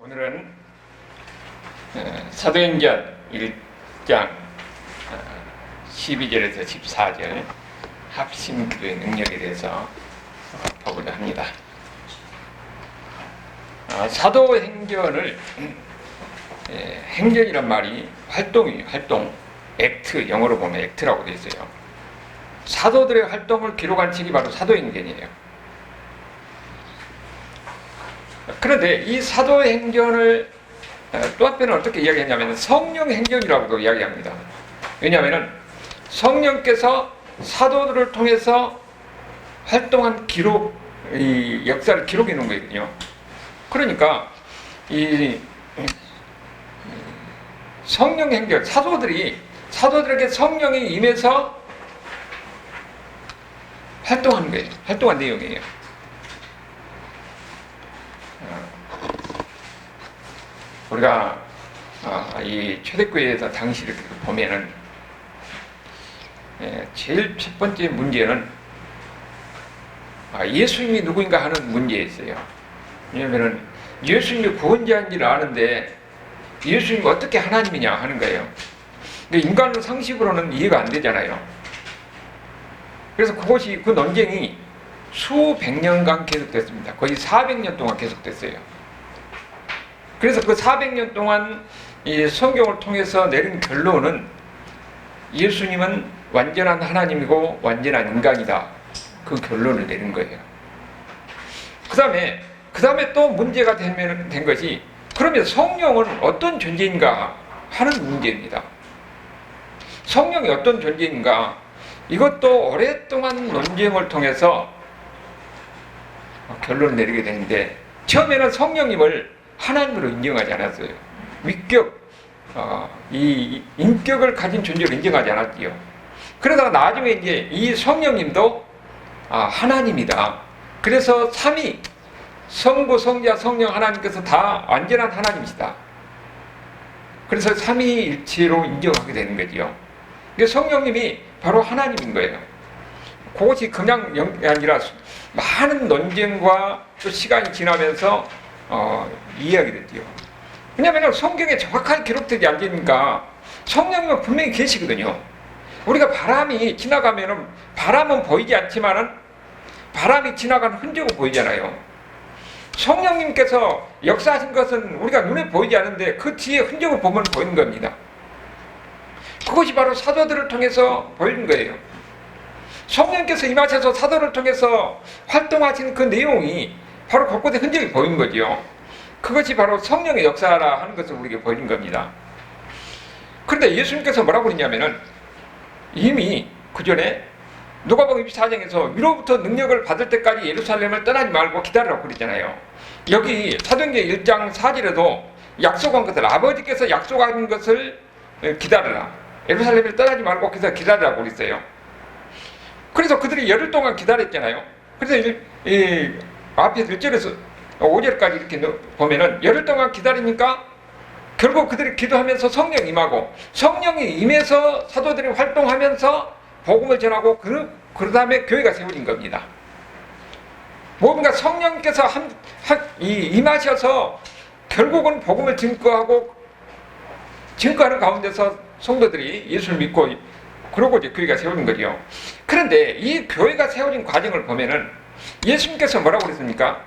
오늘은 사도행전 1장 12절에서 14절 합심기도의 능력에 대해서 보고자 합니다. 사도행전을 행전이란 말이 활동, 액트, 영어로 보면 액트라고 되어 있어요. 사도들의 활동을 기록한 책이 바로 사도행전이에요. 그런데 이 사도행전을 또 한편은 어떻게 이야기했냐면 성령행전이라고도 이야기합니다. 왜냐하면 성령께서 사도들을 통해서 활동한 기록, 이 역사를 기록해 놓은 거거든요. 그러니까 이 성령행전, 사도들에게 성령이 임해서 활동하는 거예요. 활동한 내용이에요. 우리가 이 초대교회에서 당시 이렇게 보면은 제일 첫 번째 문제는 예수님이 누구인가 하는 문제였어요. 왜냐하면은 예수님이 구원자인지를 아는데 예수님이 어떻게 하나님이냐 하는 거예요. 근데 인간의 상식으로는 이해가 안 되잖아요. 그래서 그것이 그 논쟁이 수백 년간 계속됐습니다. 거의 400년 동안 계속됐어요. 그래서 그 400년 동안 이 성경을 통해서 내린 결론은 예수님은 완전한 하나님이고 완전한 인간이다. 그 결론을 내린 거예요. 그 다음에 또 문제가 된 것이 그러면 성령은 어떤 존재인가 하는 문제입니다. 성령이 어떤 존재인가 이것도 오랫동안 논쟁을 통해서 결론을 내리게 되는데 처음에는 성령님을 하나님으로 인정하지 않았어요. 위격, 이 인격을 가진 존재를 인정하지 않았지요. 그러다가 나중에 이제 이 성령님도 하나님이다. 그래서 삼위, 성부, 성자, 성령 하나님께서 다 완전한 하나님이시다. 그래서 삼위일체로 인정하게 되는 거지요. 성령님이 바로 하나님인 거예요. 그것이 그냥 아니라 많은 논쟁과 또 시간이 지나면서 이해하게 됐죠. 왜냐하면 성경에 정확하게 기록되지 않으니까 성령님은 분명히 계시거든요. 우리가 바람이 지나가면은 바람은 보이지 않지만은 바람이 지나가는 흔적은 보이잖아요. 성령님께서 역사하신 것은 우리가 눈에 보이지 않는데 그 뒤에 흔적을 보면 보이는 겁니다. 그것이 바로 사도들을 통해서 보이는 거예요. 성령께서 임하셔서 사도를 통해서 활동하신 그 내용이 바로 곳곳에 흔적이 보이는 거죠. 그것이 바로 성령의 역사라 하는 것을 우리에게 보이는 겁니다. 그런데 예수님께서 뭐라고 그러냐면은 이미 그 전에 누가복음 24장에서 위로부터 능력을 받을 때까지 예루살렘을 떠나지 말고 기다리라고 그랬잖아요. 여기 사도행전 1장 4절에도 약속한 것을 아버지께서 약속한 것을 기다려라. 예루살렘을 떠나지 말고 그래서 기다리라고 그랬어요. 그래서 그들이 열흘 동안 기다렸잖아요. 그래서 앞에서 1절에서 5절까지 이렇게 보면은 열흘 동안 기다리니까 결국 그들이 기도하면서 성령이 임하고 성령이 임해서 사도들이 활동하면서 복음을 전하고 그 다음에 교회가 세워진 겁니다. 뭔가 성령께서 임하셔서 결국은 복음을 증거하는 가운데서 성도들이 예수를 믿고 그러고 이제 교회가 세워진 거죠. 그런데 이 교회가 세워진 과정을 보면은 예수님께서 뭐라고 그랬습니까?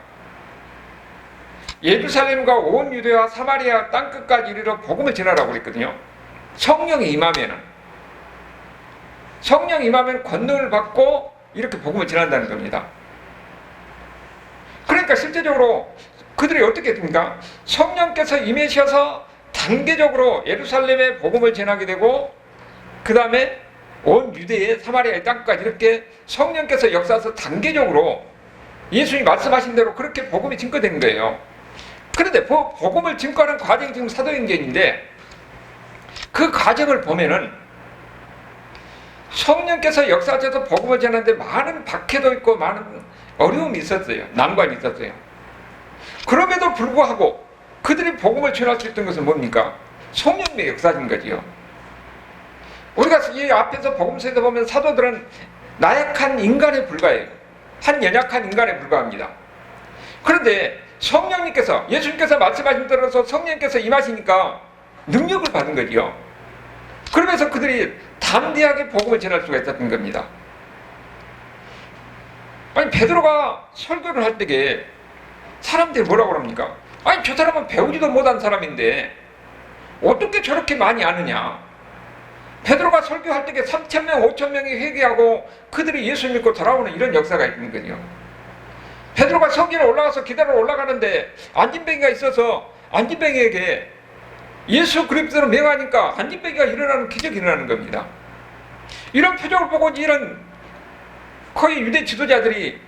예루살렘과 온 유대와 사마리아 땅끝까지 이르러 복음을 전하라고 그랬거든요. 성령이 임하면 권능을 받고 이렇게 복음을 전한다는 겁니다. 그러니까 실제적으로 그들이 어떻게 했습니까? 성령께서 임하셔서 단계적으로 예루살렘에 복음을 전하게 되고 그 다음에 온 유대의 사마리아의 땅까지 이렇게 성령께서 역사해서 단계적으로 예수님이 말씀하신 대로 그렇게 복음이 증거된 거예요. 그런데 복음을 증거하는 과정이 지금 사도행전인데 그 과정을 보면은 성령께서 역사하셔서 복음을 전하는데 많은 박해도 있고 많은 어려움이 있었어요. 난관이 있었어요. 그럼에도 불구하고 그들이 복음을 전할 수 있던 것은 뭡니까? 성령의 역사인 거지요. 우리가 이 앞에서 복음서에서 보면 사도들은 나약한 인간에 불과해요. 한 연약한 인간에 불과합니다. 그런데 성령님께서, 예수님께서 말씀하신 대로 성령님께서 임하시니까 능력을 받은 거지요. 그러면서 그들이 담대하게 복음을 전할 수가 있었던 겁니다. 아니, 베드로가 설교를 할 때에 사람들이 뭐라고 그럽니까? 아니, 저 사람은 배우지도 못한 사람인데 어떻게 저렇게 많이 아느냐? 베드로가 설교할 때에 3,000명, 5,000명이 회개하고 그들이 예수 믿고 돌아오는 이런 역사가 있는 거죠. 베드로가 성전에 올라가서 기다려 올라가는데 안진뱅이가 있어서 안진뱅이에게 예수 그리스도로 명하니까 안진뱅이가 일어나는 기적이 일어나는 겁니다. 이런 표정을 보고 이런 거의 유대 지도자들이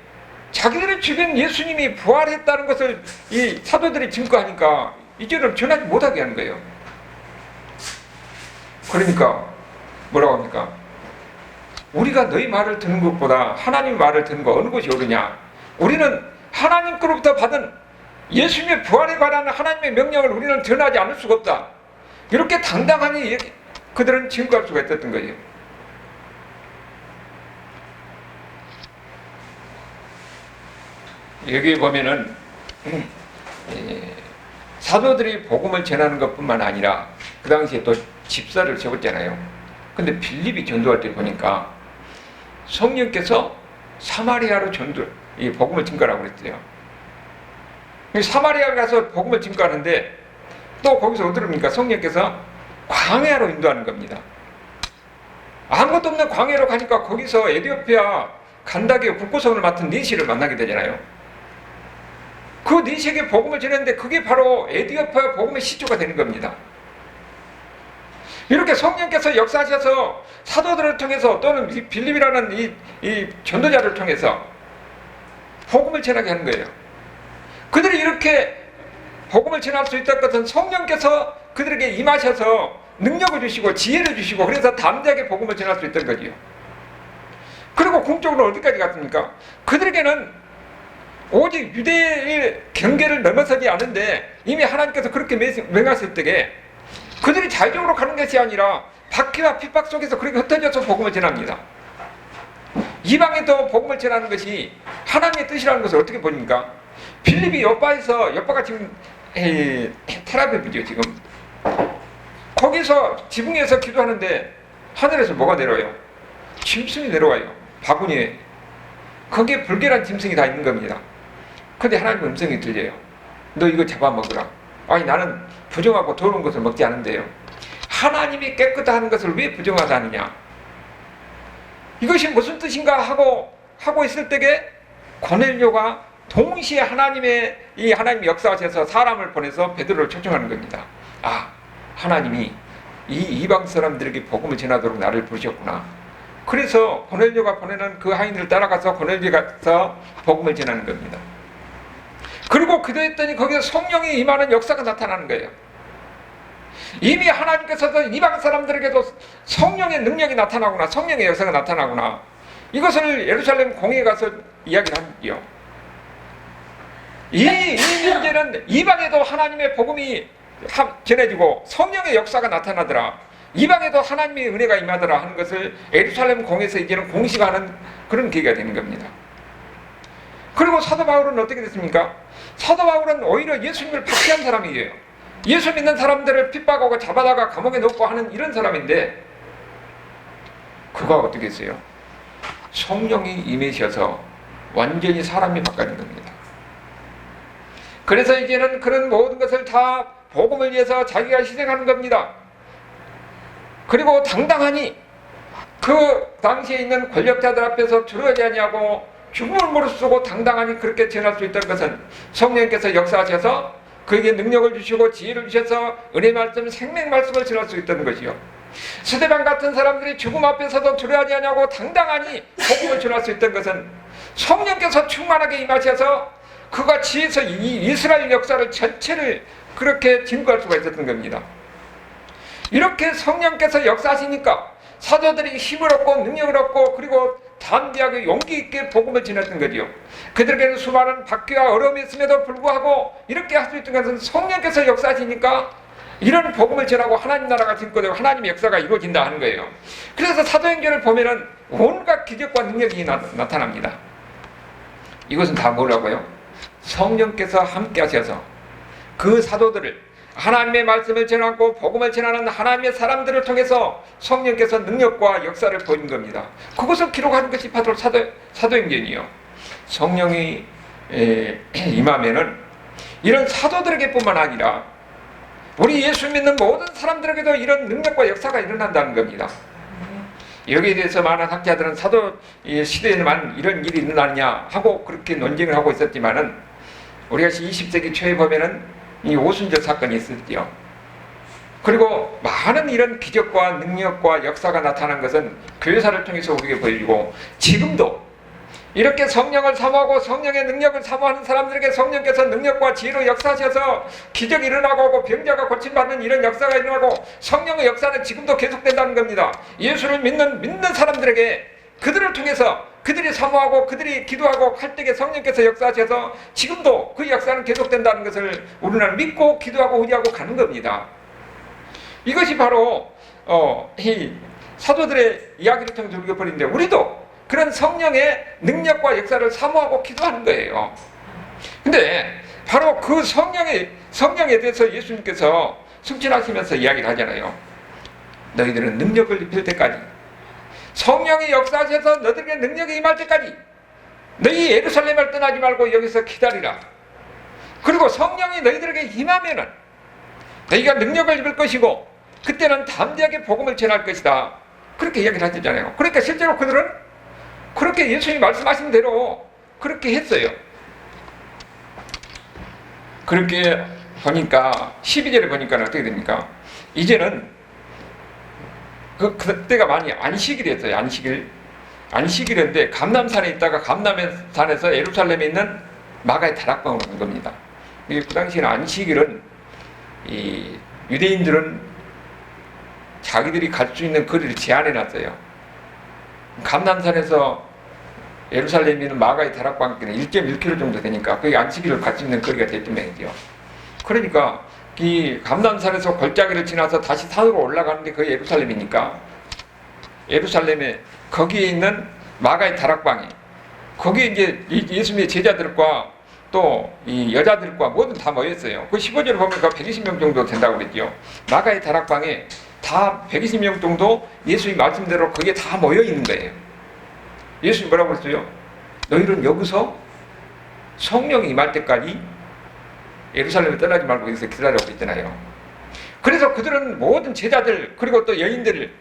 자기들의 주변 예수님이 부활했다는 것을 이 사도들이 증거하니까 이제는 전하지 못하게 하는 거예요. 그러니까 뭐라고 합니까? 우리가 너희 말을 듣는 것보다 하나님 말을 듣는 거 어느 것이 옳으냐? 우리는 하나님께로부터 받은 예수님의 부활에 관한 하나님의 명령을 우리는 전하지 않을 수가 없다. 이렇게 당당하니 그들은 증거할 수가 있었던 거예요. 여기 보면은 사도들이 복음을 전하는 것뿐만 아니라 그 당시에 또 집사를 세웠잖아요. 근데 빌립이 전도할 때 보니까 성령께서 사마리아로 이 복음을 증거하라고 그랬어요. 사마리아 가서 복음을 증거하는데 또 거기서 어디입니까? 성령께서 광야로 인도하는 겁니다. 아무것도 없는 광야로 가니까 거기서 에티오피아 간다게 국고성을 맡은 니시를 만나게 되잖아요. 그 니시에게 복음을 전했는데 그게 바로 에티오피아 복음의 시초가 되는 겁니다. 이렇게 성령께서 역사하셔서 사도들을 통해서 또는 빌립이라는 이 전도자를 통해서 복음을 전하게 하는 거예요. 그들이 이렇게 복음을 전할 수 있다는 것은 성령께서 그들에게 임하셔서 능력을 주시고 지혜를 주시고 그래서 담대하게 복음을 전할 수 있다는 거지요. 그리고 궁적으로 어디까지 갔습니까? 그들에게는 오직 유대의 경계를 넘어서지 않은데 이미 하나님께서 그렇게 명하실 때에 그들이 자유적으로 가는 것이 아니라 박해와 핍박 속에서 그렇게 흩어져서 복음을 전합니다. 이방에도 복음을 전하는 것이 하나님의 뜻이라는 것을 어떻게 보니까 빌립이 옆바가 지금 테라비브죠. 지금 거기서 지붕에서 기도하는데 하늘에서 뭐가 내려와요? 짐승이 내려와요. 바구니에. 거기에 불결한 짐승이 다 있는 겁니다. 근데 하나님 음성이 들려요. 너 이거 잡아먹으라. 아니, 나는 부정하고 더러운 것을 먹지 않은데요. 하나님이 깨끗한 것을 왜 부정하다 하느냐? 이것이 무슨 뜻인가 하고 있을 때에 고넬료가 동시에 하나님 역사하셔서 사람을 보내서 베드로를 초청하는 겁니다. 아, 하나님이 이 이방 사람들에게 복음을 전하도록 나를 부르셨구나. 그래서 고넬료가 보내는 그 하인을 따라가서 고넬료가 복음을 전하는 겁니다. 그리고 기도했더니 거기서 성령이 임하는 역사가 나타나는 거예요. 이미 하나님께서도 이방 사람들에게도 성령의 능력이 나타나구나, 성령의 역사가 나타나구나. 이것을 예루살렘 공회에 가서 이야기를 하지요. 이 문제는 이방에도 하나님의 복음이 전해지고 성령의 역사가 나타나더라. 이방에도 하나님의 은혜가 임하더라 하는 것을 예루살렘 공회에서 이제는 공식화하는 그런 계기가 되는 겁니다. 그리고 사도 바울은 어떻게 됐습니까? 사도 바울은 오히려 예수님을 박해한 사람이에요. 예수 믿는 사람들을 핍박하고 잡아다가 감옥에 넣고 하는 이런 사람인데 그가 어떻게 했어요? 성령이 임하셔서 완전히 사람이 바뀌는 겁니다. 그래서 이제는 그런 모든 것을 다 복음을 위해서 자기가 희생하는 겁니다. 그리고 당당하니 그 당시에 있는 권력자들 앞에서 두려워하지 아니하고 죽음을 무릅쓰고 당당하니 그렇게 전할 수 있다는 것은 성령께서 역사하셔서 그에게 능력을 주시고 지혜를 주셔서 은혜 말씀, 생명 말씀을 전할 수 있다는 것이요. 스데반 같은 사람들이 죽음 앞에서도 두려워하지 아니하고 당당하니 복음을 전할 수 있다는 것은 성령께서 충만하게 임하셔서 그가 지혜서 이 이스라엘 역사를 전체를 그렇게 증거할 수가 있었던 겁니다. 이렇게 성령께서 역사하시니까 사도들이 힘을 얻고 능력을 얻고 그리고 담대하게 용기 있게 복음을 전했던 거지요. 그들에게는 수많은 박해와 어려움이 있음에도 불구하고 이렇게 할 수 있던 것은 성령께서 역사하시니까 이런 복음을 전하고 하나님 나라가 증거되고 하나님의 역사가 이루어진다 하는 거예요. 그래서 사도행전을 보면은 온갖 기적과 능력이 나타납니다. 이것은 다 뭐라고요? 성령께서 함께 하셔서 그 사도들을, 하나님의 말씀을 전하고 복음을 전하는 하나님의 사람들을 통해서 성령께서 능력과 역사를 보이는 겁니다. 그것을 기록하는 것이 바로 사도행전이요. 성령이 임하면은 이런 사도들에게 뿐만 아니라 우리 예수 믿는 모든 사람들에게도 이런 능력과 역사가 일어난다는 겁니다. 여기에 대해서 많은 학자들은 사도 시대에만 이런 일이 일어나느냐 하고 그렇게 논쟁을 하고 있었지만은, 우리가 20세기 초에 보면은 이 오순절 사건이 있었죠. 그리고 많은 이런 기적과 능력과 역사가 나타난 것은 교회사를 통해서 우리에게 보여주고, 지금도 이렇게 성령을 사모하고 성령의 능력을 사모하는 사람들에게 성령께서 능력과 지혜로 역사하셔서 기적이 일어나고 병자가 고침받는 이런 역사가 일어나고, 성령의 역사는 지금도 계속된다는 겁니다. 예수를 믿는 사람들에게, 그들을 통해서 그들이 사모하고 그들이 기도하고 할 때에 성령께서 역사하셔서 지금도 그 역사는 계속된다는 것을 우리는 믿고 기도하고 의지하고 가는 겁니다. 이것이 바로 이 사도들의 이야기를 통해서 우리가 보는데, 우리도 그런 성령의 능력과 역사를 사모하고 기도하는 거예요. 근데 바로 그 성령에 대해서 예수님께서 승천하시면서 이야기를 하잖아요. 너희들은 능력을 입힐 때까지, 성령이 역사하셔서 너희들에게 능력이 임할 때까지 너희 예루살렘을 떠나지 말고 여기서 기다리라. 그리고 성령이 너희들에게 임하면은 너희가 능력을 입을 것이고 그때는 담대하게 복음을 전할 것이다. 그렇게 이야기를 하셨잖아요. 그러니까 실제로 그들은 그렇게 예수님이 말씀하신 대로 그렇게 했어요. 그렇게 보니까 12절에 보니까 어떻게 됩니까? 이제는 그때가 많이 안식일이었어요. 안식일인데 감람산에 있다가 감람산에서 예루살렘에 있는 마가의 다락방으로 간 겁니다. 그 당시에는 안식일은 이 유대인들은 자기들이 갈 수 있는 거리를 제한해 놨어요. 감람산에서 예루살렘에 있는 마가의 다락방길은 1.1km 정도 되니까 그게 안식일을 갈 수 있는 거리가 됐던 말이죠. 그러니까 이 감람산에서 골짜기를 지나서 다시 산으로 올라가는 게 거의 예루살렘이니까, 예루살렘에 거기에 있는 마가의 다락방에, 거기에 이제 예수님의 제자들과 또 이 여자들과 모두 다 모였어요. 그 15절을 보면 120명 정도 된다고 그랬죠. 마가의 다락방에 다 120명 정도 예수님 말씀대로 거기에 다 모여 있는 거예요. 예수님 뭐라고 그랬어요? 너희는 여기서 성령이 임할 때까지 예루살렘에 떠나지 말고 여기서 기다리라고 했잖아요. 그래서 그들은 모든 제자들, 그리고 또 여인들,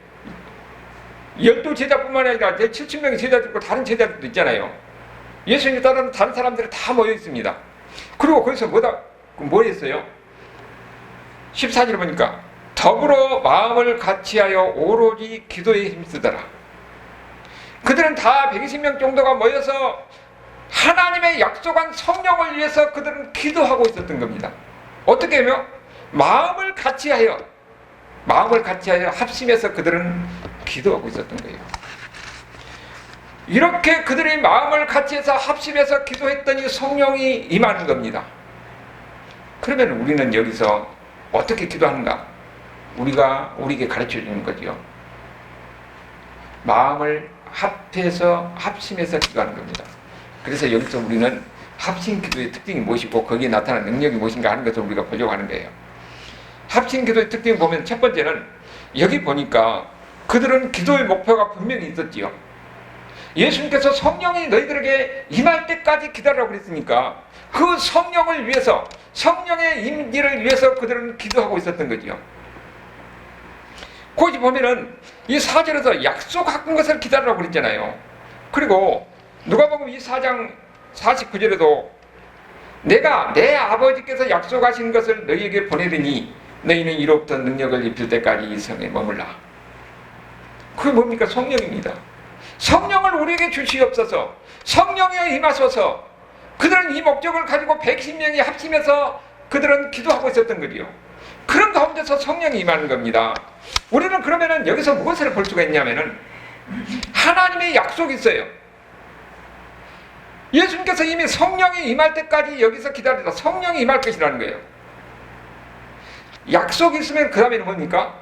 12제자뿐만 아니라 70명의 제자들 있고 다른 제자들도 있잖아요. 예수님이 따르는 다른 사람들이 다 모여 있습니다. 그리고 거기서 뭐 했어요? 14절에 보니까 더불어 마음을 같이하여 오로지 기도에 힘쓰더라. 그들은 다 120명 정도가 모여서 하나님의 약속한 성령을 위해서 그들은 기도하고 있었던 겁니다. 어떻게 하면 마음을 같이하여 합심해서 그들은 기도하고 있었던 거예요. 이렇게 그들이 마음을 같이해서 합심해서 기도했더니 성령이 임하는 겁니다. 그러면 우리는 여기서 어떻게 기도하는가? 우리가 우리에게 가르쳐 주는 거죠. 마음을 합해서 합심해서 기도하는 겁니다. 그래서 여기서 우리는 합심 기도의 특징이 무엇이고 거기에 나타나는 능력이 무엇인가 하는 것을 우리가 보려고 하는 거예요. 합심 기도의 특징을 보면 첫 번째는 여기 보니까 그들은 기도의 목표가 분명히 있었지요. 예수님께서 성령이 너희들에게 임할 때까지 기다리라고 그랬으니까 그 성령을 위해서, 성령의 임기를 위해서 그들은 기도하고 있었던 거지요. 거기 보면은 이 4절에서 약속한 것을 기다리라고 그랬잖아요. 그리고 누가복음 이 4장 49절에도 내가 내 아버지께서 약속하신 것을 너희에게 보내리니 너희는 이로부터 능력을 입힐 때까지 이 성에 머물라. 그게 뭡니까? 성령입니다. 성령을 우리에게 주시옵소서. 성령이 임하소서. 그들은 이 목적을 가지고 110명이 합심해서 그들은 기도하고 있었던 거지요. 그런 가운데서 성령이 임하는 겁니다. 우리는 그러면은 여기서 무엇을 볼 수가 있냐면은 하나님의 약속이 있어요. 예수님께서 이미 성령이 임할 때까지 여기서 기다리다 성령이 임할 것이라는 거예요. 약속이 있으면 그 다음에는 뭡니까?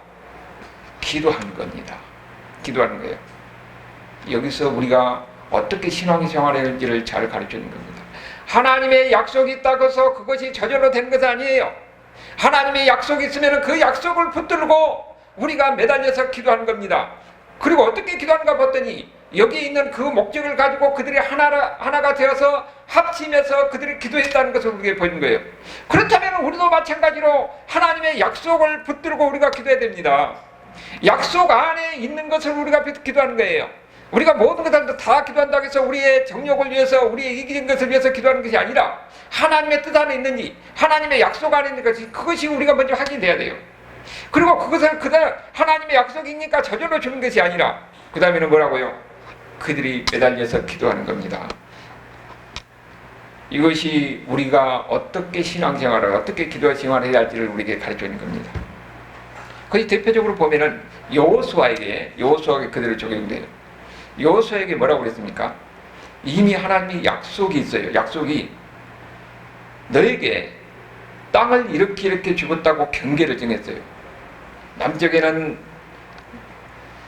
기도하는 겁니다. 기도하는 거예요. 여기서 우리가 어떻게 신앙의 생활을 할지를 잘 가르쳐 주는 겁니다. 하나님의 약속이 있다고 해서 그것이 저절로 된 것은 아니에요. 하나님의 약속이 있으면 그 약속을 붙들고 우리가 매달려서 기도하는 겁니다. 그리고 어떻게 기도하는가 봤더니 여기 있는 그 목적을 가지고 그들이 하나가 되어서 합치면서 그들이 기도했다는 것을 우리에게 보이는 거예요. 그렇다면 우리도 마찬가지로 하나님의 약속을 붙들고 우리가 기도해야 됩니다. 약속 안에 있는 것을 우리가 기도하는 거예요. 우리가 모든 것을 다 기도한다고 해서 우리의 정욕을 위해서, 우리의 이기는 것을 위해서 기도하는 것이 아니라 하나님의 뜻 안에 있는지, 하나님의 약속 안에 있는 것이, 그것이 우리가 먼저 확인돼야 돼요. 그리고 그것을 하나님의 약속이니까 저절로 주는 것이 아니라 그 다음에는 뭐라고요? 그들이 매달려서 기도하는 겁니다. 이것이 우리가 어떻게 신앙생활을, 어떻게 기도 생활을 해야 할지를 우리에게 가르쳐주는 겁니다. 그것이 대표적으로 보면은 여호수아에게 그대로 적용돼요. 여호수아에게 뭐라고 그랬습니까? 이미 하나님이 약속이 있어요. 약속이 너에게 땅을 이렇게 주겠다고 경계를 정했어요. 남쪽에는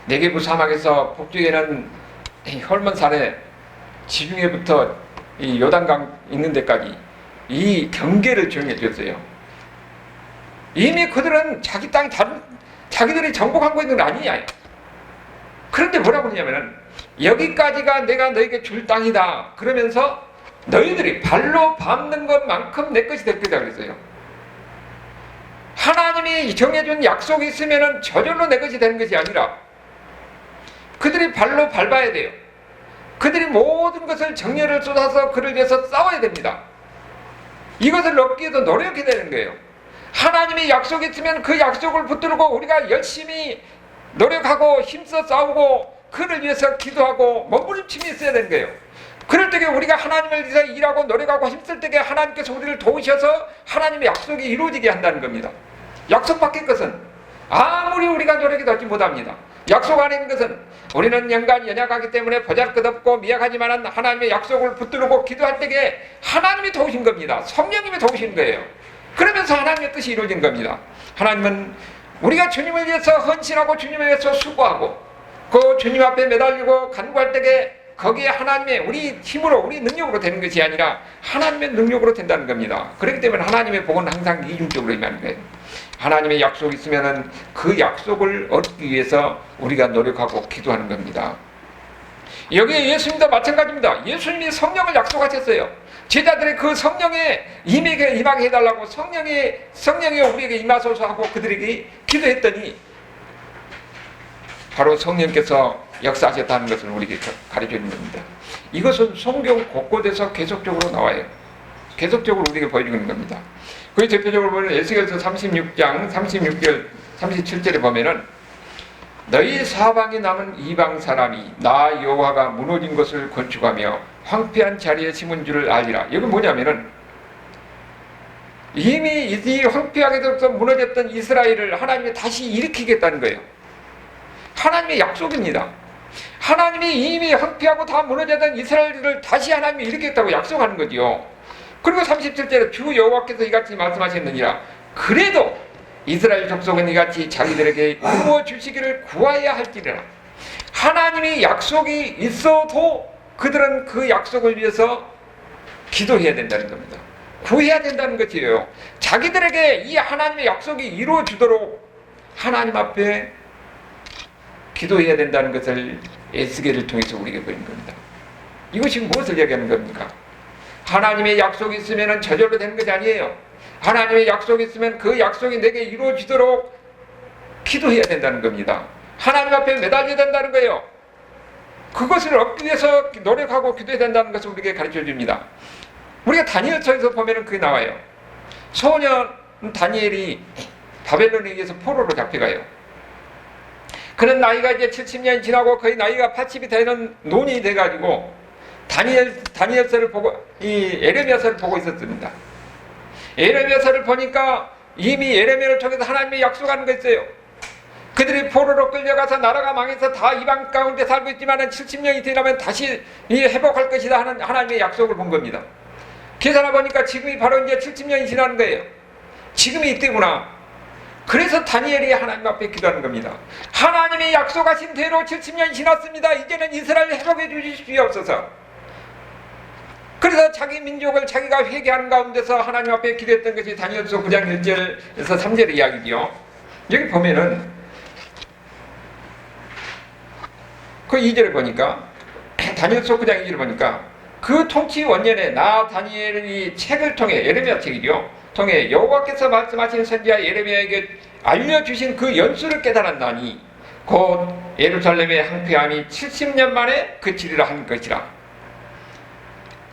네게부 사막에서, 북쪽에는 헐몬산에 지중해부터 이 요단강 있는 데까지 이 경계를 정해줬어요. 이미 그들은 자기 땅이 자기들이 정복한 거 있는 건 아니냐. 그런데 뭐라고 하냐면은 여기까지가 내가 너에게 줄 땅이다. 그러면서 너희들이 발로 밟는 것만큼 내 것이 될 거다 그랬어요. 하나님이 정해준 약속이 있으면은 저절로 내 것이 되는 것이 아니라 그들이 발로 밟아야 돼요. 그들이 모든 것을 정열을 쏟아서 그를 위해서 싸워야 됩니다. 이것을 얻기 위해서 노력해야 되는 거예요. 하나님의 약속이 있으면 그 약속을 붙들고 우리가 열심히 노력하고 힘써 싸우고 그를 위해서 기도하고 몸부림침이 있어야 되는 거예요. 그럴 때에 우리가 하나님을 위해서 일하고 노력하고 힘쓸 때에 하나님께서 우리를 도우셔서 하나님의 약속이 이루어지게 한다는 겁니다. 약속 밖의 것은 아무리 우리가 노력해도 하지 못합니다. 약속 안에 있는 것은 우리는 연간 연약하기 때문에 보잘것없고 미약하지만 하나님의 약속을 붙들고 기도할 때에 하나님이 도우신 겁니다. 성령님이 도우신 거예요. 그러면서 하나님의 뜻이 이루어진 겁니다. 하나님은 우리가 주님을 위해서 헌신하고 주님을 위해서 수고하고 그 주님 앞에 매달리고 간구할 때에 거기에 하나님의 우리 힘으로 우리 능력으로 되는 것이 아니라 하나님의 능력으로 된다는 겁니다. 그렇기 때문에 하나님의 복은 항상 이중적으로 임하는 거예요. 하나님의 약속이 있으면 그 약속을 얻기 위해서 우리가 노력하고 기도하는 겁니다. 여기에 예수님도 마찬가지입니다. 예수님이 성령을 약속하셨어요. 제자들의 그 성령에 임하게 해달라고 성령이 우리에게 임하소서 하고 그들에게 기도했더니 바로 성령께서 역사하셨다는 것을 우리에게 가르쳐 주는 겁니다. 이것은 성경 곳곳에서 계속적으로 나와요. 계속적으로 우리에게 보여주는 겁니다. 그 대표적으로 보면 에스겔서 36장 36절 37절에 보면은 너희 사방에 남은 이방 사람이 나 여호와가 무너진 것을 건축하며 황폐한 자리에 심은 줄을 알리라. 여기 뭐냐면은 이미 이 황폐하게 돼서 무너졌던 이스라엘을 하나님이 다시 일으키겠다는 거예요. 하나님의 약속입니다. 하나님이 이미 황폐하고 다 무너졌던 이스라엘을 다시 하나님이 일으키겠다고 약속하는 거지요. 그리고 37절에 주 여호와께서 이같이 말씀하셨느니라. 그래도 이스라엘 족속은 이같이 자기들에게 이루어 주시기를 구하여야 할지니라. 하나님이 약속이 있어도 그들은 그 약속을 위해서 기도해야 된다는 겁니다. 구해야 된다는 것이에요. 자기들에게 이 하나님의 약속이 이루어지도록 하나님 앞에 기도해야 된다는 것을 에스겔을 통해서 우리에게 보이는 겁니다. 이것이 무엇을 얘기하는 겁니까? 하나님의 약속이 있으면 저절로 되는 것이 아니에요. 하나님의 약속이 있으면 그 약속이 내게 이루어지도록 기도해야 된다는 겁니다. 하나님 앞에 매달려야 된다는 거예요. 그것을 얻기 위해서 노력하고 기도해야 된다는 것을 우리에게 가르쳐 줍니다. 우리가 다니엘서에서 보면 그게 나와요. 소년 다니엘이 바벨론에 의해서 포로로 잡혀가요. 그는 나이가 이제 70년이 지나고 거의 나이가 80이 되는 노인이 돼가지고 다니엘서를 보고 이 에레미야서를 보고 있었습니다. 에레미야서를 보니까 이미 에레미야를 통해서 하나님의 약속하는 거 있어요. 그들이 포로로 끌려가서 나라가 망해서 다 이방 가운데 살고 있지만 70년이 지나면 다시 회복할 것이다 하는 하나님의 약속을 본 겁니다. 계산해 보니까 지금이 바로 이제 70년이 지나는 거예요. 지금이 이때구나. 그래서 다니엘이 하나님 앞에 기도하는 겁니다. 하나님이 약속하신 대로 70년이 지났습니다. 이제는 이스라엘 회복해 주시옵소서. 그래서 자기 민족을 자기가 회개하는 가운데서 하나님 앞에 기도했던 것이 다니엘서 9장 1절에서 3절의 이야기죠. 여기 보면은 그 2절을 보니까 다니엘서 9장 2절을 보니까 그 통치 원년에 나 다니엘이 책을 통해 예레미야 책이죠. 통해 여호와께서 말씀하신 선지자 예레미야에게 알려주신 그 연수를 깨달았나니 곧 예루살렘의 항폐함이 70년 만에 그치리라 한 것이라.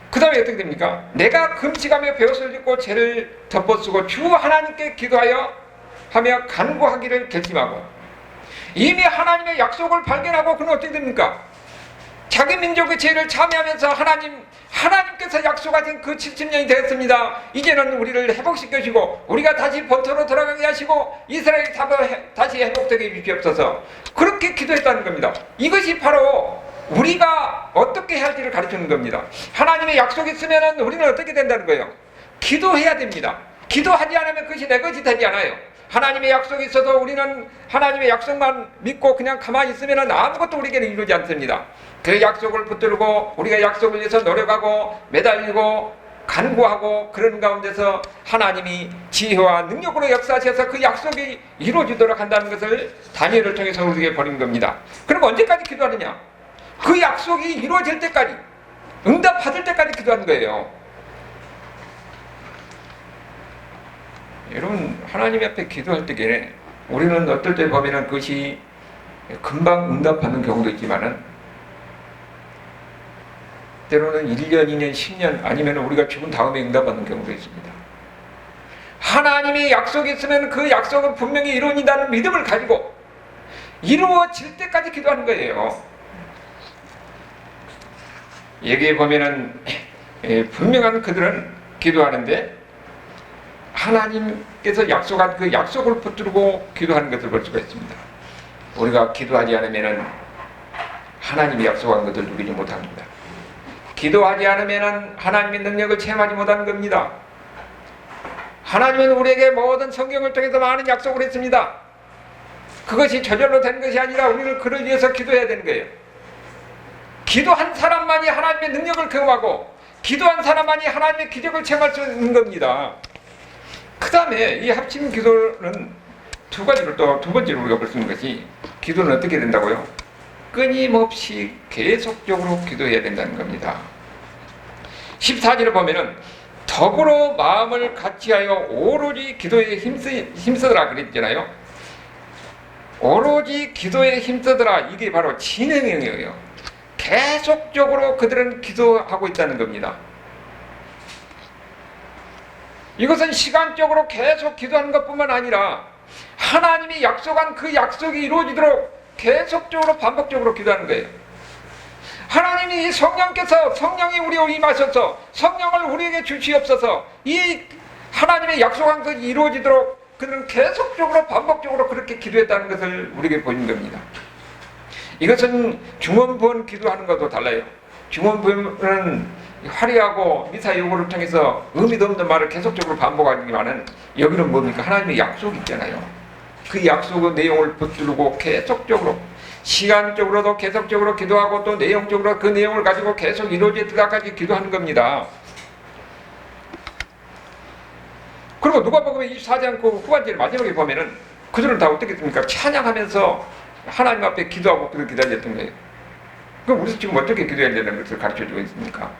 그 다음에 어떻게 됩니까? 내가 금식하며 베옷을 입고 죄를 덮어쓰고 주 하나님께 기도하여 하며 간구하기를 결심하고 이미 하나님의 약속을 발견하고 그는 어떻게 됩니까? 자기 민족의 죄를 참여하면서 하나님께서 약속하신 그 70년이 되었습니다. 이제는 우리를 회복시켜주시고 우리가 다시 본토로 돌아가게 하시고 이스라엘이 다시 회복되게 해주시옵소서. 그렇게 기도했다는 겁니다. 이것이 바로 우리가 어떻게 해야 할지를 가르치는 겁니다. 하나님의 약속이 있으면 우리는 어떻게 된다는 거예요? 기도해야 됩니다. 기도하지 않으면 그것이 내 것이 되지 않아요. 하나님의 약속이 있어도 우리는 하나님의 약속만 믿고 그냥 가만히 있으면 아무것도 우리에게는 이루지 않습니다. 그 약속을 붙들고 우리가 약속을 위해서 노력하고 매달리고 간구하고 그런 가운데서 하나님이 지혜와 능력으로 역사하셔서 그 약속이 이루어지도록 한다는 것을 다니엘을 통해서 우리에게 보는 겁니다. 그럼 언제까지 기도하느냐? 그 약속이 이루어질 때까지, 응답받을 때까지 기도하는 거예요. 여러분, 하나님 앞에 기도할 때에 우리는 어떨 때 보면 그것이 금방 응답받는 경우도 있지만은 때로는 1년, 2년, 10년 아니면 우리가 죽은 다음에 응답받는 경우도 있습니다. 하나님의 약속이 있으면 그 약속은 분명히 이루어진다는 믿음을 가지고 이루어질 때까지 기도하는 거예요. 여기에 보면은 분명한 그들은 기도하는데 하나님께서 약속한 그 약속을 붙들고 기도하는 것을 볼 수가 있습니다. 우리가 기도하지 않으면 하나님이 약속한 것을 누리지 못합니다. 기도하지 않으면 하나님의 능력을 체험하지 못하는 겁니다. 하나님은 우리에게 모든 성경을 통해서 많은 약속을 했습니다. 그것이 저절로 된 것이 아니라 우리는 그를 위해서 기도해야 되는 거예요. 기도한 사람만이 하나님의 능력을 경험하고 기도한 사람만이 하나님의 기적을 체험할 수 있는 겁니다. 그 다음에 이 합심 기도는 두 가지로 또 두 번째로 우리가 볼 수 있는 것이 기도는 어떻게 된다고요? 끊임없이 계속적으로 기도해야 된다는 겁니다. 14절을 보면은 덕으로 마음을 같이하여 오로지 기도에 힘쓰더라 그랬잖아요. 오로지 기도에 힘쓰더라, 이게 바로 진행형이에요. 계속적으로 그들은 기도하고 있다는 겁니다. 이것은 시간적으로 계속 기도하는 것뿐만 아니라 하나님이 약속한 그 약속이 이루어지도록 계속적으로 반복적으로 기도하는 거예요. 하나님이 성령이 우리에 임하셔서 성령을 우리에게 주시옵소서. 이 하나님의 약속한 것이 이루어지도록 그들은 계속적으로 반복적으로 그렇게 기도했다는 것을 우리에게 보이는 겁니다. 이것은 중원부원 기도하는 것도 달라요. 중원부원은 화려하고 미사 요구를 통해서 의미도 없는 말을 계속적으로 반복하지만은 여기는 뭡니까? 하나님의 약속이 있잖아요. 그 약속의 내용을 붙들고 계속적으로 시간적으로도 계속적으로 기도하고 또 내용적으로 그 내용을 가지고 계속 이루어질 때까지 기도하는 겁니다. 그리고 누가복음 24장 그 후반절 마지막에 보면은 그들은 다 어떻게 됩니까? 찬양하면서 하나님 앞에 기도하고 그들 기다렸던 거예요. 그럼 우리도 지금 어떻게 기도해야 되는 것을 가르쳐주고 있습니까?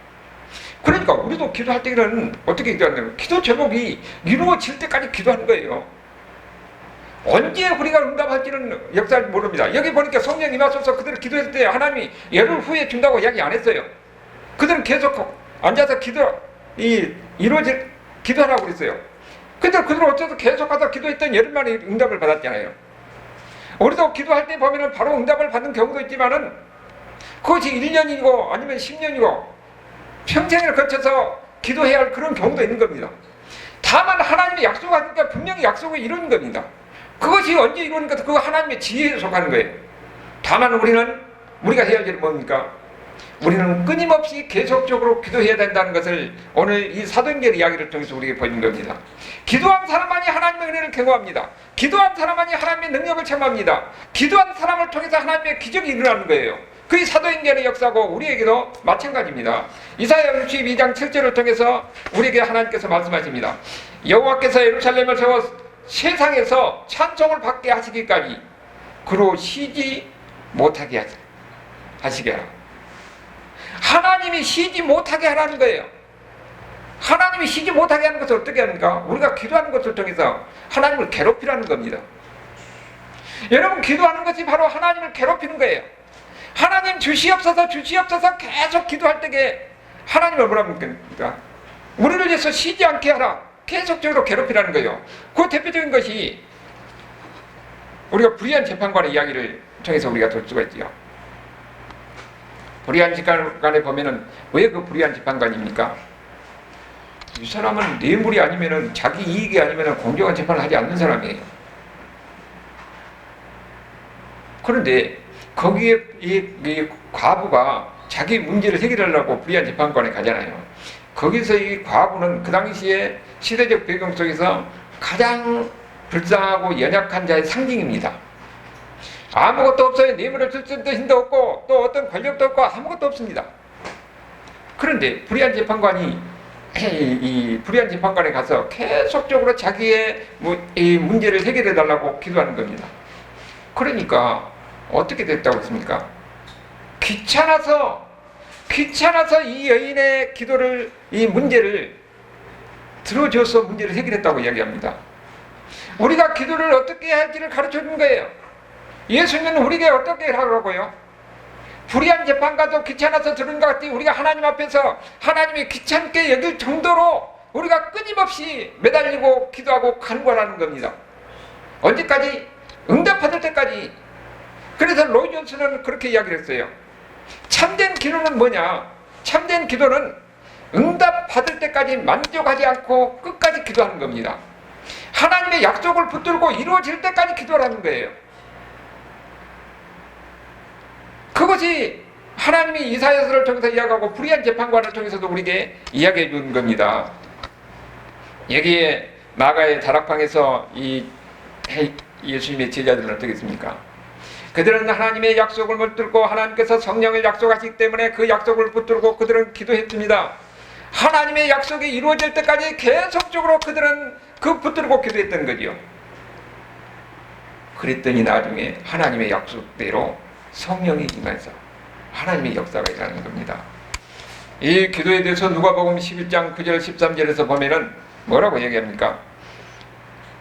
그러니까 우리도 기도할 때는 어떻게 기도하냐면 기도 제목이 이루어질 때까지 기도하는 거예요. 언제 우리가 응답할지는 역사를 모릅니다. 여기 보니까 성령이 임하셔서 그들을 기도했을 때 하나님이 열흘 후에 준다고 이야기 안 했어요. 그들은 계속 앉아서 기도하라고 그랬어요. 근데 그들은 어째서 계속하다 기도했던 열흘 만에 응답을 받았잖아요. 우리도 기도할 때 보면은 바로 응답을 받는 경우도 있지만은 그것이 1년이고 아니면 10년이고 평생을 거쳐서 기도해야 할 그런 경우도 있는 겁니다. 다만 하나님의 약속하니까 분명히 약속을 이루는 겁니다. 그것이 언제 이루니까 그거 하나님의 지혜에 속하는 거예요. 다만 우리가 해야 할 일은 뭡니까? 우리는 끊임없이 계속적으로 기도해야 된다는 것을 오늘 이 사도행전 이야기를 통해서 우리에게 보이는 겁니다. 기도한 사람만이 하나님의 은혜를 경험합니다. 기도한 사람만이 하나님의 능력을 체험합니다. 기도한 사람을 통해서 하나님의 기적이 일어나는 거예요. 그게 사도행전의 역사고 우리에게도 마찬가지입니다. 이사야 62장 7절을 통해서 우리에게 하나님께서 말씀하십니다. 여호와께서 예루살렘을 세워 세상에서 찬송을 받게 하시기까지 그로 쉬지 못하게 하시게 하라. 하나님이 쉬지 못하게 하라는 거예요. 하나님이 쉬지 못하게 하는 것을 어떻게 합니까? 우리가 기도하는 것을 통해서 하나님을 괴롭히라는 겁니다. 여러분, 기도하는 것이 바로 하나님을 괴롭히는 거예요. 하나님 주시옵소서 주시옵소서 계속 기도할 때에 하나님을 뭐라 합니까? 우리를 위해서 쉬지 않게 하라. 계속적으로 괴롭히라는 거예요. 그 대표적인 것이 우리가 불의한 재판관의 이야기를 통해서 우리가 볼 수가 있죠. 불의한 재판관에 보면은 왜 그 불의한 재판관입니까? 이 사람은 뇌물이 아니면은 자기 이익이 아니면은 공정한 재판을 하지 않는 사람이에요. 그런데 거기에 이 과부가 자기 문제를 해결하려고 불의한 재판관에 가잖아요. 거기서 이 과부는 그 당시에 시대적 배경 속에서 가장 불쌍하고 연약한 자의 상징입니다. 아무것도 없어요. 뇌물을 줄 힘도 없고 또 어떤 권력도 없고 아무것도 없습니다. 그런데 불의한 재판관이 이 불의한 재판관에 가서 계속적으로 자기의 이 문제를 해결해 달라고 기도하는 겁니다. 그러니까 어떻게 됐다고 했습니까? 귀찮아서 이 여인의 기도를, 이 문제를 들어줘서 문제를 해결했다고 이야기합니다. 우리가 기도를 어떻게 해야 할지를 가르쳐 준 거예요. 예수님은 우리에게 어떻게 하라고요? 불의한 재판관도 귀찮아서 들은 것 같이 우리가 하나님 앞에서 하나님이 귀찮게 여길 정도로 우리가 끊임없이 매달리고 기도하고 간구하라는 겁니다. 언제까지? 응답받을 때까지. 그래서 로이 존스는 그렇게 이야기를 했어요. 참된 기도는 뭐냐? 참된 기도는 응답받을 때까지 만족하지 않고 끝까지 기도하는 겁니다. 하나님의 약속을 붙들고 이루어질 때까지 기도하는 거예요. 그것이 하나님이 이사야서를 통해서 이야기하고 불의한 재판관을 통해서도 우리에게 이야기해 준 겁니다. 여기에 마가의 다락방에서 이 예수님의 제자들은 어떻게 했습니까? 그들은 하나님의 약속을 붙들고 하나님께서 성령을 약속하시기 때문에 그 약속을 붙들고 그들은 기도했습니다. 하나님의 약속이 이루어질 때까지 계속적으로 그들은 그 붙들고 기도했던 거지요. 그랬더니 나중에 하나님의 약속대로 성령이 임해서 하나님의 역사가 일어나는 겁니다. 이 기도에 대해서 누가복음 11장 9절 13절에서 보면은 뭐라고 얘기합니까?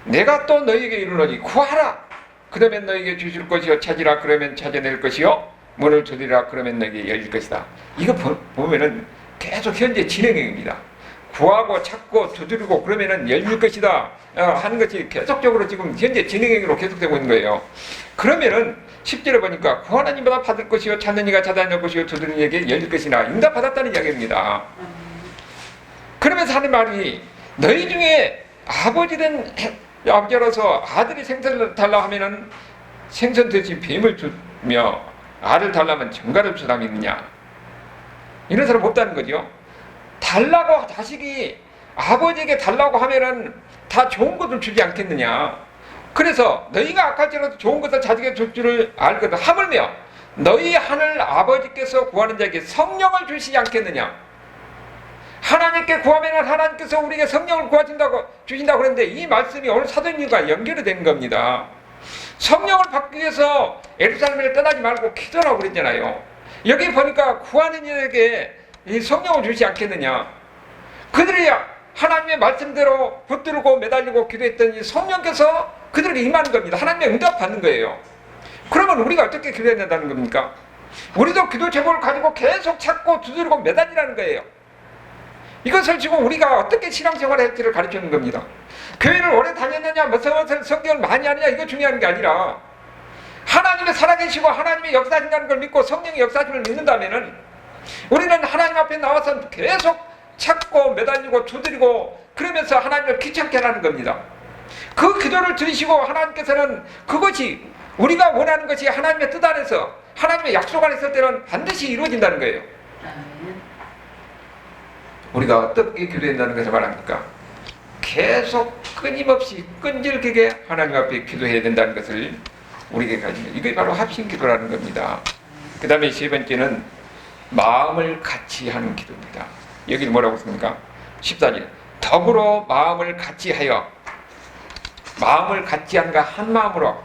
내가 또 너희에게 이르노니 구하라 그러면 너희에게 주실 것이요 찾으라 그러면 찾아낼 것이요 문을 두드리라 그러면 너희에게 열릴 것이다. 이거 보면은 계속 현재 진행형입니다. 구하고 찾고 두드리고 그러면은 열릴 것이다 하는 것이 계속적으로 지금 현재 진행형으로 계속되고 있는 거예요. 그러면은 10절에 보니까 구하는 이마다 받을 것이요 찾는 이가 찾아낼 것이요 두드리는 이에게 열릴 것이나 응답받았다는 이야기입니다. 그러면서 하는 말이 너희 중에 아버지는 아버지로서 아들이 생선을 달라 하면은 생선 대신 뱀을 주며 알을 달라면 정갈을 주담이 있느냐. 이런 사람 없다는 거죠. 달라고 자식이 아버지에게 달라고 하면은 다 좋은 것을 주지 않겠느냐. 그래서 너희가 악할지라도 좋은 것을 자식에게 줄 줄을 알거든. 하물며 너희 하늘 아버지께서 구하는 자에게 성령을 주시지 않겠느냐. 하나님께 구하면 하나님께서 우리에게 성령을 주신다고 그랬는데 이 말씀이 오늘 사도행전과 연결이 된 겁니다. 성령을 받기 위해서 예루살렘을 떠나지 말고 기도하라고 그랬잖아요. 여기 보니까 구하는 이에게 이 성령을 주시지 않겠느냐. 그들이 하나님의 말씀대로 붙들고 매달리고 기도했더니 성령께서 그들에게 임하는 겁니다. 하나님의 응답 받는 거예요. 그러면 우리가 어떻게 기도해야 된다는 겁니까? 우리도 기도 제목을 가지고 계속 찾고 두드리고 매달리라는 거예요. 이것을 지금 우리가 어떻게 신앙생활을 할지를 가르치는 겁니다. 교회를 오래 다녔느냐, 무슨 성경을 많이 하느냐 이거 중요한 게 아니라 하나님의 살아계시고 하나님의 역사하신다는 걸 믿고 성령의 역사심을 믿는다면은 우리는 하나님 앞에 나와서 계속 찾고 매달리고 두드리고 그러면서 하나님을 귀찮게 하라는 겁니다. 그 기도를 들으시고 하나님께서는 그것이 우리가 원하는 것이 하나님의 뜻 안에서 하나님의 약속 안에 있을 때는 반드시 이루어진다는 거예요. 우리가 어떻게 기도한다는 것을 말합니까? 계속 끊임없이 끈질기게 하나님 앞에 기도해야 된다는 것을 우리에게 가르칩니다. 이게 바로 합심기도라는 겁니다. 그 다음에 세 번째는 마음을 같이 하는 기도입니다. 여기는 뭐라고 씁니까? 14절. 더불어 마음을 같이 하여, 마음을 같이 한가 한 마음으로.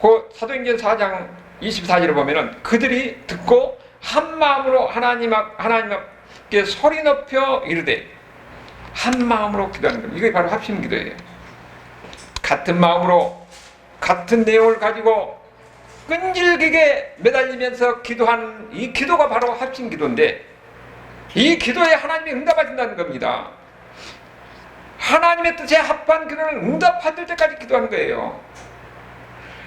그 사도행전 4장 24절에 보면은 그들이 듣고 한 마음으로 하나님께 소리 높여 이르되, 한 마음으로 기도하는 겁니다. 이게 바로 합심 기도예요. 같은 마음으로 같은 내용을 가지고 끈질기게 매달리면서 기도하는 이 기도가 바로 합심 기도인데, 이 기도에 하나님이 응답하신다는 겁니다. 하나님의 뜻에 합한 기도는 응답받을 때까지 기도하는 거예요.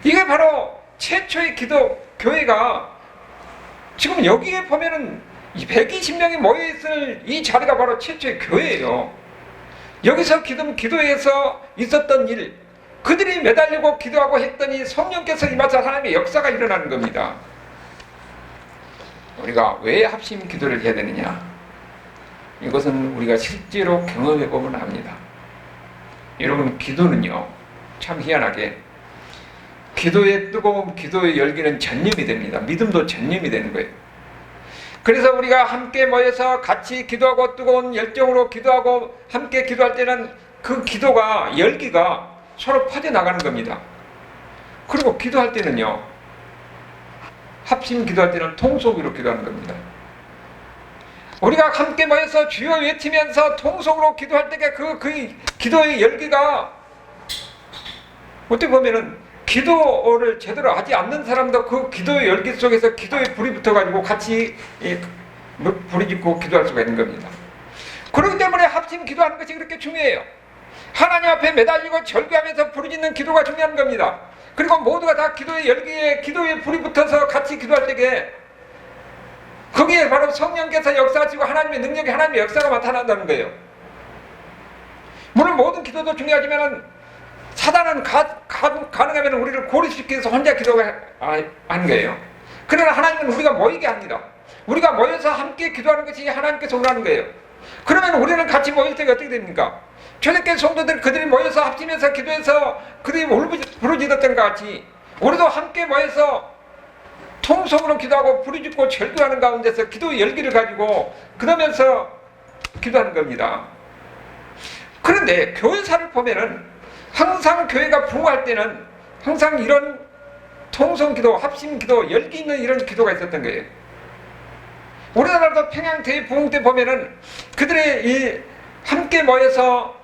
이게 바로 최초의 기도, 교회가 지금 여기에 보면은 120명이 모여있을 이 자리가 바로 최초의 교회예요. 여기서 기도에서 있었던 일, 그들이 매달리고 기도하고 했더니 성령께서 임하사 하나님의 역사가 일어나는 겁니다. 우리가 왜 합심 기도를 해야 되느냐? 이것은 우리가 실제로 경험해 보면 압니다. 여러분, 기도는요, 참 희한하게 기도의 뜨거움, 기도의 열기는 전념이 됩니다. 믿음도 전념이 되는 거예요. 그래서 우리가 함께 모여서 같이 기도하고 뜨거운 열정으로 기도하고 함께 기도할 때는 그 기도가, 열기가 서로 퍼져나가는 겁니다. 그리고 기도할 때는요, 합심 기도할 때는 통속으로 기도하는 겁니다. 우리가 함께 모여서 주여 외치면서 통속으로 기도할 때 그 기도의 열기가, 어떻게 보면은 기도를 제대로 하지 않는 사람도 그 기도의 열기 속에서 기도의 불이 붙어가지고 같이 불이 짓고 기도할 수가 있는 겁니다. 그렇기 때문에 합심 기도하는 것이 그렇게 중요해요. 하나님 앞에 매달리고 절규하면서 불이 짓는 기도가 중요한 겁니다. 그리고 모두가 다 기도의 열기에, 기도의 불이 붙어서 같이 기도할 때에 거기에 바로 성령께서 역사하시고 하나님의 능력이, 하나님의 역사가 나타난다는 거예요. 물론 모든 기도도 중요하지만 사단은 가능하면 우리를 고립시키기 위해서 혼자 기도하는 거예요. 그러나 하나님은 우리가 모이게 합니다. 우리가 모여서 함께 기도하는 것이 하나님께서 원하는 거예요. 그러면 우리는 같이 모일 때가 어떻게 됩니까? 초대교회 성도들, 그들이 모여서 합치면서 기도해서 그들이 부르짖었던 것 같이 우리도 함께 모여서 통성으로 기도하고 부르짖고 절규하는 가운데서 기도의 열기를 가지고 그러면서 기도하는 겁니다. 그런데 교회사를 보면은 항상 교회가 부흥할 때는 항상 이런 통성기도, 합심기도, 열기 있는 이런 기도가 있었던 거예요. 우리나라도 평양 대부흥 때 보면은 그들의 이 함께 모여서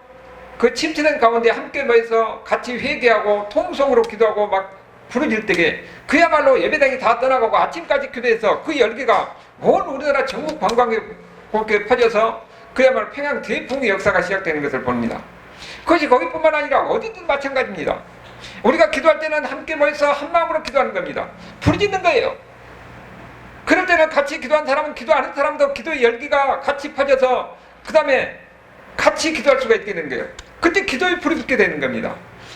그 침체된 가운데 함께 모여서 같이 회개하고 통성으로 기도하고 막 부르짖을 때에 그야말로 예배당이 다 떠나가고 아침까지 기도해서 그 열기가 온 우리나라 전국 관광에 퍼져서 그야말로 평양 대부흥의 역사가 시작되는 것을 봅니다. 그것이 거기뿐만 아니라 어디든 마찬가지입니다. 우리가 기도할 때는 함께 모여서 한 마음으로 기도하는 겁니다. 부르짖는 거예요. 그럴 때는 같이 기도한 사람은 기도하는 사람도 기도의 열기가 같이 퍼져서 그 다음에 같이 기도할 수가 있게 되는 거예요. 그때 기도의 불이 붙게 되는 겁니다.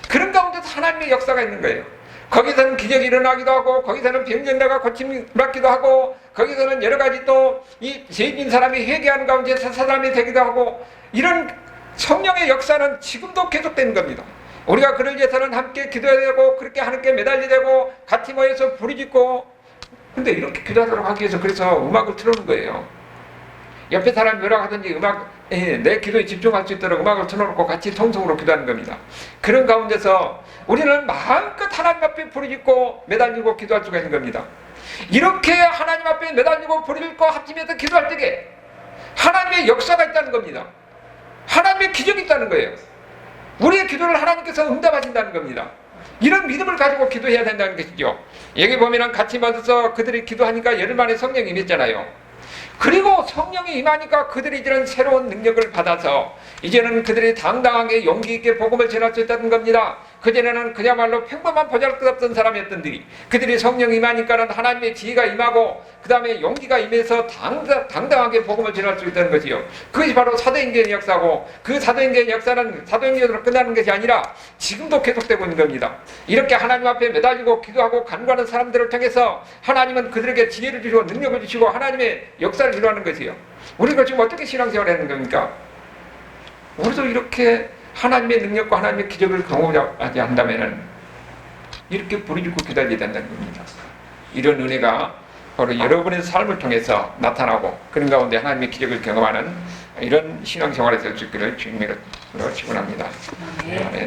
그런 가운데서 하나님의 역사가 있는 거예요. 거기서는 기적이 일어나기도 하고, 거기서는 병정자가 고침 받기도 하고, 거기서는 여러 가지 또 이 죄진 사람이 회개하는 가운데서 사람이 되기도 하고, 이런 성령의 역사는 지금도 계속되는 겁니다. 우리가 그를 위해서는 함께 기도해야 되고, 그렇게 하나님께 매달려야 되고, 같이 모여서 부르짖고. 근데 이렇게 기도하도록 하기 위해서 그래서 음악을 틀어놓은 거예요. 옆에 사람이 뭐라고 하든지 내 기도에 집중할 수 있도록 음악을 틀어놓고 같이 통성으로 기도하는 겁니다. 그런 가운데서 우리는 마음껏 하나님 앞에 부르짖고 매달리고 기도할 수가 있는 겁니다. 이렇게 하나님 앞에 매달리고 부르짖고 합심해서 기도할 때에 하나님의 역사가 있다는 겁니다. 하나님의 기적이 있다는 거예요. 우리의 기도를 하나님께서 응답하신다는 겁니다. 이런 믿음을 가지고 기도해야 된다는 것이죠. 여기 보면은 같이 맞아서 그들이 기도하니까 열흘 만에 성령이 임했잖아요. 그리고 성령이 임하니까 그들이 이제는 새로운 능력을 받아서 이제는 그들이 당당하게 용기 있게 복음을 전할 수 있다는 겁니다. 그전에는 그야말로 평범한 보잘것없던 사람이었던들이 그들이 성령이 임하니까는 하나님의 지혜가 임하고 그 다음에 용기가 임해서 당당하게 복음을 전할 수 있다는 것이요. 그것이 바로 사도행전의 역사고, 그 사도행전의 역사는 사도행전으로 끝나는 것이 아니라 지금도 계속되고 있는 겁니다. 이렇게 하나님 앞에 매달리고 기도하고 간구하는 사람들을 통해서 하나님은 그들에게 지혜를 주시고 능력을 주시고 하나님의 역사를 이루하는 것이요. 우리가 지금 어떻게 신앙생활을 하는 겁니까? 우리도 이렇게 하나님의 능력과 하나님의 기적을 경험하지 한다면 이렇게 부르짖고 기다려야 된다는 겁니다. 이런 은혜가 바로 여러분의 삶을 통해서 나타나고 그런 가운데 하나님의 기적을 경험하는 이런 신앙생활에서 될 수 있기를 주님으로 축원합니다. 네.